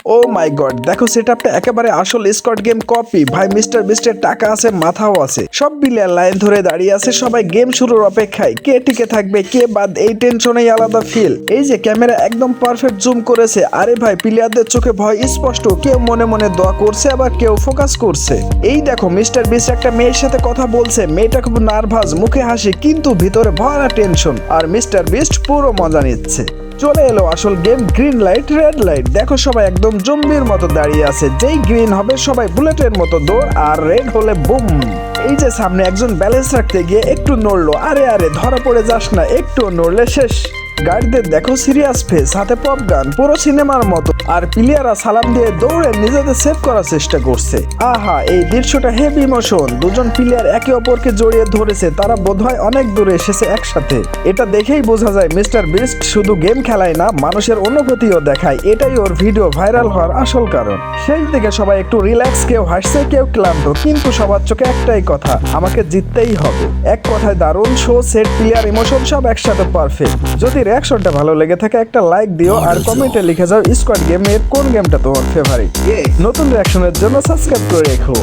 ও মাই god, দেখো সেটআপটা একেবারে আসল স্কোয়াড গেম কপি ভাই। মিস্টার বিস্টের টাকা আছে, মাথাও আছে, সব প্লেয়ার লাইন ধরে দাঁড়িয়ে আছে, সবাই গেম শুরুর অপেক্ষায়। কে টিকে থাকবে কে বাদ, এই টেনশনেই আলাদা ফিল। এই যে ক্যামেরা একদম পারফেক্ট জুম করেছে, আরে ভাই প্লেয়ারদের চোখে ভয় স্পষ্ট। কেউ মনে মনে দোয়া করছে, আবার কেউ ফোকাস করছে। এই দেখো মিস্টার বিস্ট একটা মেয়ের সাথে কথা বলছে, মেয়েটা খুব নার্ভাস, মুখে হাসি কিন্তু ভিতরে ভরা টেনশন। আর মিস্টার বিস্ট পুরো মজা নিচ্ছে। চলে এলো আসল game, green light red light. দেখো সবাই একদম জম্বির মতো দাঁড়িয়ে আছে, যেই গ্রিন হবে সবাই বুলেটের মতো দৌড়, আর রেড হলে বুম। এই যে সামনে একজন ব্যালেন্স রাখতে গিয়ে একটু নড়লো, আরে আরে ধরা পড়ে যাস না, একটু নড়লে শেষ। গার্ডদের দেখো সিরিয়াস ফেস, হাতে পপ গান, পুরো সিনেমার মতো। আর প্লেয়াররা সালাম দিয়ে দৌড়ে নিজেদের সেভ করার চেষ্টা করছে। আহা, এই দৃশ্যটা হেভি ইমোশন। দুজন প্লেয়ার একে অপরকে জড়িয়ে ধরেছে, তারা বোধহয় অনেক দূরে এসেছে একসাথে। এটা দেখেই বোঝা যায় মিস্টার বিস্ট শুধু গেম খেলায় না, মানুষের অনুভূতিও দেখায়। এটাই ওর ভিডিও ভাইরাল হওয়ার আসল কারণ। সেই থেকে সবাই একটু রিল্যাক্স, কেউ হাসছে কেউ ক্লান্ত, কিন্তু সবার চোখে একটাই কথা, আমাকে জিততেই হবে। এক কথায় দারুণ শো, সেট, প্লেয়ার, ইমোশন সব একসাথে পারফেক্ট। যদি রিঅ্যাকশনটা ভালো লেগে থাকে একটা লাইক দিও, আর কমেন্টে লিখে যাও স্কোয়াড গেমের কোন গেমটা তোমার ফেভারিট। নতুন রিঅ্যাকশনের জন্য সাবস্ক্রাইব করে রেখো।